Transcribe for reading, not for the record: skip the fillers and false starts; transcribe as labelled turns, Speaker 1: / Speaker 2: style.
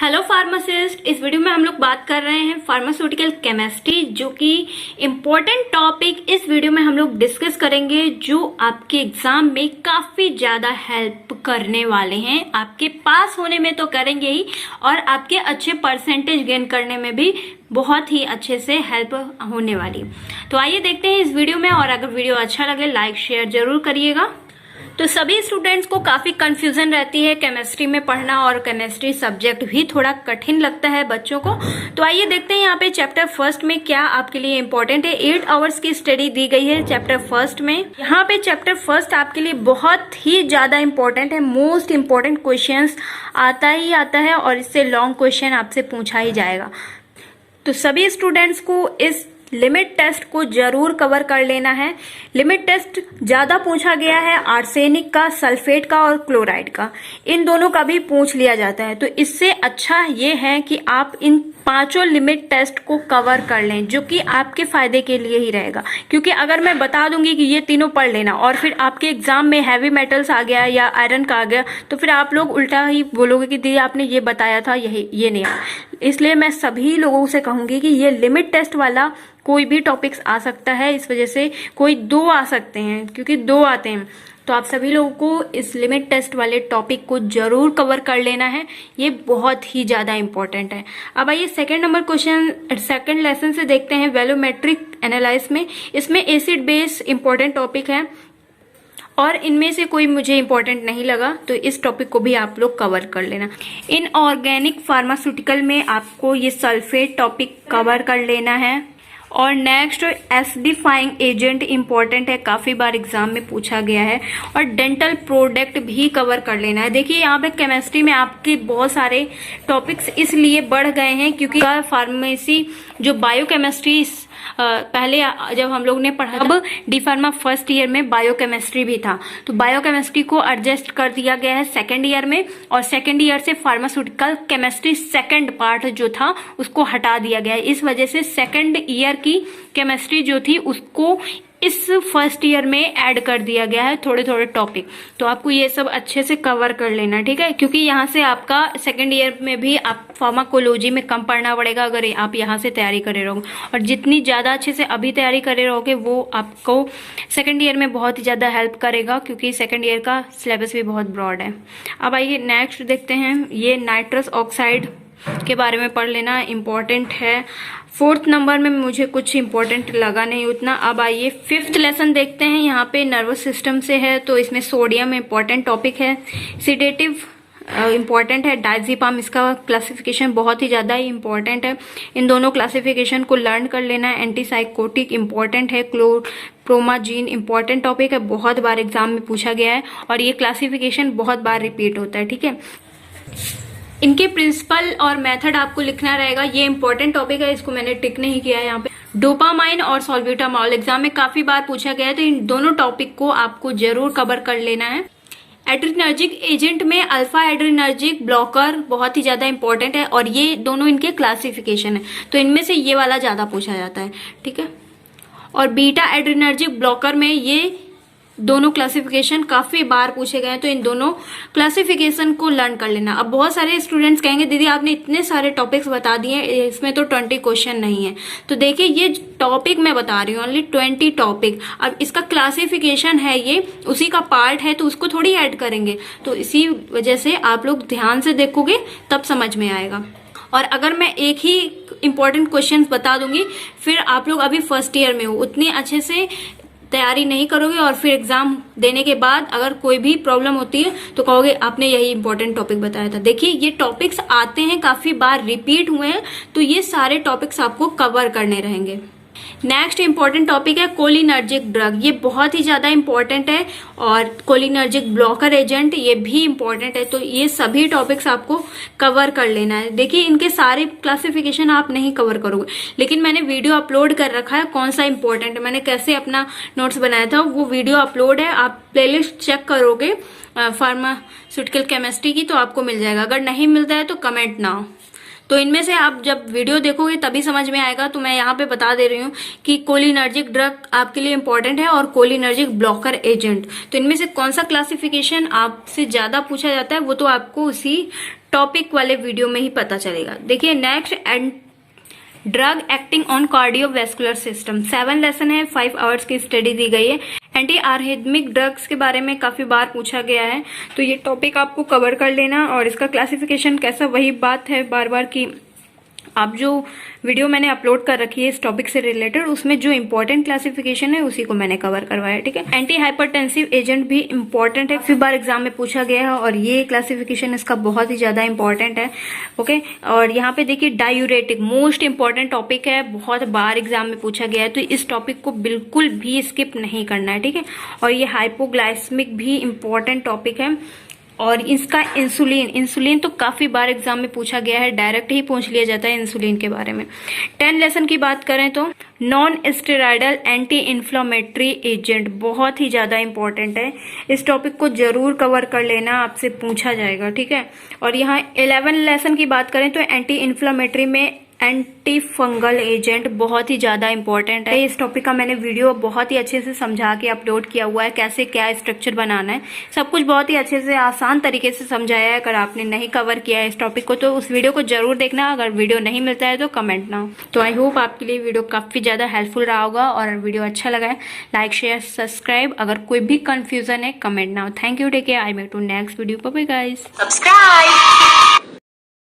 Speaker 1: Hello pharmacist. इस video में हम लोग बात कर रहे हैं फार्मास्यूटिकल केमिस्ट्री, जो कि इम्पोर्टेंट टॉपिक इस वीडियो में हम लोग डिस्कस करेंगे, जो आपके एग्जाम में काफी ज्यादा हेल्प करने वाले हैं। आपके पास होने में तो करेंगे ही, और आपके अच्छे परसेंटेज गेन करने में भी बहुत ही अच्छे से हेल्प होने वाली। तो आइए देखते हैं इस वीडियो में, और अगर वीडियो अच्छा लगे लाइक शेयर जरूर करिएगा। तो सभी स्टूडेंट्स को काफी कंफ्यूजन रहती है केमिस्ट्री में पढ़ना, और केमिस्ट्री सब्जेक्ट भी थोड़ा कठिन लगता है बच्चों को। तो आइए देखते हैं यहाँ पे चैप्टर फर्स्ट में क्या आपके लिए इम्पोर्टेंट है। 8 आवर्स की स्टडी दी गई है चैप्टर फर्स्ट में। यहाँ पे चैप्टर फर्स्ट आपके लिए बहुत ही ज्यादा इम्पोर्टेंट है। मोस्ट इम्पोर्टेंट क्वेश्चंस आता ही आता है, और इससे लॉन्ग क्वेश्चन आपसे पूछा ही जाएगा। तो सभी स्टूडेंट्स को इस लिमिट टेस्ट को जरूर कवर कर लेना है। लिमिट टेस्ट ज्यादा पूछा गया है आर्सेनिक का, सल्फेट का और क्लोराइड का। इन दोनों का भी पूछ लिया जाता है। तो इससे अच्छा ये है कि आप इन पांचों लिमिट टेस्ट को कवर कर लें, जो कि आपके फायदे के लिए ही रहेगा। क्योंकि अगर मैं बता दूंगी कि ये तीनों पढ़ लेना, और फिर आपके एग्जाम में हैवी मेटल्स आ गया या आयरन का आ गया, तो फिर आप लोग उल्टा ही बोलोगे कि दीदी आपने ये बताया था, ये नहीं आया। इसलिए मैं सभी लोगों से कहूंगी कि ये लिमिट टेस्ट वाला कोई भी टॉपिक्स आ सकता है। इस वजह से कोई 2 आ सकते हैं, क्योंकि 2 आते हैं। तो आप सभी लोगों को इस लिमिट टेस्ट वाले टॉपिक को जरूर कवर कर लेना है। ये बहुत ही ज्यादा इंपॉर्टेंट है। अब आइए second number question, second lesson से देखते हैं, वैल्यूमेट्रिक एनालाइसिस में। इसमें एसिड बेस इंपॉर्टेंट टॉपिक है, और इनमें से कोई मुझे इंपॉर्टेंट नहीं लगा, तो इस टॉपिक को भी आप लोग कवर कर लेना। इन ऑर्गेनिक फार्मास्यूटिकल में आपको ये सल्फेट टॉपिक कवर कर लेना है। और नेक्स्ट एसिडिफाइंग एजेंट इंपॉर्टेंट है, काफी बार एग्जाम में पूछा गया है। और डेंटल प्रोडक्ट भी कवर कर लेना है। देखिए यहाँ पे केमिस्ट्री में आपके बहुत सारे टॉपिक्स इसलिए बढ़ गए हैं क्योंकि फार्मेसी जो बायोकेमिस्ट्री पहले जब हम लोग ने पढ़ा, अब डी फार्मा फर्स्ट ईयर में बायोकेमिस्ट्री भी था, तो बायोकेमिस्ट्री को एडजस्ट कर दिया गया है सेकेंड ईयर में, और सेकेंड ईयर से फार्मास्यूटिकल केमिस्ट्री सेकेंड पार्ट जो था उसको हटा दिया गया है। इस वजह से सेकेंड ईयर की केमिस्ट्री जो थी उसको इस फर्स्ट ईयर में ऐड कर दिया गया है, थोड़े थोड़े टॉपिक। तो आपको ये सब अच्छे से कवर कर लेना, ठीक है, क्योंकि यहाँ से आपका सेकंड ईयर में भी आप फार्माकोलॉजी में कम पढ़ना पड़ेगा अगर आप यहाँ से तैयारी करे रहोगे। और जितनी ज्यादा अच्छे से अभी तैयारी करे रहोगे वो आपको सेकंड ईयर में बहुत ही ज्यादा हेल्प करेगा, क्योंकि सेकंड ईयर का सिलेबस भी बहुत ब्रॉड है। अब आइए नेक्स्ट देखते हैं, ये नाइट्रस ऑक्साइड के बारे में पढ़ लेना, इम्पोर्टेंट है। 4th नंबर में मुझे कुछ इम्पोर्टेंट लगा नहीं उतना। अब आइए 5th लेसन देखते हैं। यहाँ पे नर्वस सिस्टम से है, तो इसमें सोडियम इम्पोर्टेंट टॉपिक है। सिडेटिव इम्पॉर्टेंट है। डायजेपाम, इसका क्लासिफिकेशन बहुत ही ज्यादा इम्पॉर्टेंट है। इन दोनों क्लासिफिकेशन को लर्न कर लेना है। एंटीसाइकोटिक इम्पॉर्टेंट है। क्लोप्रोमाजीन इम्पॉर्टेंट टॉपिक है, बहुत बार एग्जाम में पूछा गया है, और ये क्लासिफिकेशन बहुत बार रिपीट होता है, ठीक है। इनके प्रिंसिपल और मेथड आपको लिखना रहेगा। ये इंपॉर्टेंट टॉपिक है, इसको मैंने टिक नहीं किया है यहाँ पे। डोपामाइन और सॉल्ब्यूटामॉल एग्जाम में काफी बार पूछा गया है, तो इन दोनों टॉपिक को आपको जरूर कवर कर लेना है। एड्रिनर्जिक एजेंट में अल्फा एड्रिनर्जिक ब्लॉकर बहुत ही ज्यादा इंपॉर्टेंट है, और ये दोनों इनके क्लासिफिकेशन है, तो इनमें से ये वाला ज्यादा पूछा जाता है, ठीक है। और बीटा एड्रिनर्जिक ब्लॉकर में ये दोनों क्लासिफिकेशन काफी बार पूछे गए हैं, तो इन दोनों क्लासिफिकेशन को लर्न कर लेना। अब बहुत सारे स्टूडेंट्स कहेंगे दीदी आपने इतने सारे टॉपिक्स बता दिए, इसमें तो 20 क्वेश्चन नहीं है। तो देखिए ये टॉपिक मैं बता रही हूँ, ओनली 20 टॉपिक। अब इसका क्लासिफिकेशन है, ये उसी का पार्ट है, तो उसको थोड़ी ऐड करेंगे। तो इसी वजह से आप लोग ध्यान से देखोगे तब समझ में आएगा। और अगर मैं एक ही इंपॉर्टेंट क्वेश्चन बता दूंगी, फिर आप लोग अभी फर्स्ट ईयर में हो, उतने अच्छे से तैयारी नहीं करोगे, और फिर एग्जाम देने के बाद अगर कोई भी प्रॉब्लम होती है तो कहोगे आपने यही इंपॉर्टेंट टॉपिक बताया था। देखिए ये टॉपिक्स आते हैं, काफी बार रिपीट हुए हैं, तो ये सारे टॉपिक्स आपको कवर करने रहेंगे। नेक्स्ट इंपॉर्टेंट टॉपिक है कोलिनर्जिक ड्रग। ये बहुत ही ज्यादा इंपॉर्टेंट है, और कोलिनर्जिक ब्लॉकर एजेंट ये भी इंपॉर्टेंट है। तो ये सभी टॉपिक्स आपको कवर कर लेना है। देखिए इनके सारे क्लासिफिकेशन आप नहीं कवर करोगे, लेकिन मैंने वीडियो अपलोड कर रखा है कौन सा इंपॉर्टेंट है, मैंने कैसे अपना नोट्स बनाया था, वो वीडियो अपलोड है। आप प्लेलिस्ट चेक करोगे फार्मास्यूटिकल केमिस्ट्री की तो आपको मिल जाएगा। अगर नहीं मिलता है तो कमेंट ना हो। तो इनमें से आप जब वीडियो देखोगे तभी समझ में आएगा। तो मैं यहाँ पे बता दे रही हूँ कि कोलिनर्जिक ड्रग आपके लिए इंपॉर्टेंट है और कोलिनर्जिक ब्लॉकर एजेंट। तो इनमें से कौन सा क्लासिफिकेशन आपसे ज्यादा पूछा जाता है वो तो आपको उसी टॉपिक वाले वीडियो में ही पता चलेगा। देखिए next, drug acting on cardiovascular system. 7 lesson है, 5 आवर्स की स्टडी दी गई है। एंटी आर्हेथमिक ड्रग्स के बारे में काफी बार पूछा गया है, तो ये टॉपिक आपको कवर कर लेना। और इसका क्लासिफिकेशन कैसा, वही बात है बार बार की आप जो वीडियो मैंने अपलोड कर रखी है इस टॉपिक से रिलेटेड, उसमें जो इंपॉर्टेंट क्लासिफिकेशन है उसी को मैंने कवर करवाया, ठीक है। एंटी हाइपरटेंसिव एजेंट भी इंपॉर्टेंट है, काफी बार एग्जाम में पूछा गया है और ये क्लासिफिकेशन इसका बहुत ही ज्यादा इंपॉर्टेंट है, ओके। और यहाँ पे देखिए डायूरेटिक मोस्ट इंपॉर्टेंट टॉपिक है, बहुत बार एग्जाम में पूछा गया है, तो इस टॉपिक को बिल्कुल भी स्किप नहीं करना है, ठीक है। और ये हाइपोग्लाइसेमिक भी इंपॉर्टेंट टॉपिक है। और इसका इंसुलिन तो काफी बार एग्जाम में पूछा गया है, डायरेक्ट ही पूछ लिया जाता है इंसुलिन के बारे में। 10 लेसन की बात करें तो non steroidal anti inflammatory agent बहुत ही ज्यादा इंपॉर्टेंट है, इस टॉपिक को जरूर कवर कर लेना, आपसे पूछा जाएगा, ठीक है। और यहाँ 11 लेसन की बात करें तो एंटी इन्फ्लामेटरी में एंटी फंगल एजेंट बहुत ही ज्यादा इंपॉर्टेंट है। इस टॉपिक का मैंने वीडियो बहुत ही अच्छे से समझा के अपलोड किया हुआ है, कैसे क्या स्ट्रक्चर बनाना है, सब कुछ बहुत ही अच्छे से आसान तरीके से समझाया है। अगर आपने नहीं कवर किया है इस टॉपिक को तो उस वीडियो को जरूर देखना, अगर वीडियो नहीं मिलता है तो कमेंट ना हो। तो आई होप आपके लिए वीडियो काफी ज्यादा हेल्पफुल रहा होगा, और वीडियो अच्छा लगा है लाइक शेयर सब्सक्राइब। अगर कोई भी कंफ्यूजन है कमेंट ना हो। Thank you, take care, I meet to next video, bye bye guys.
Speaker 2: Subscribe.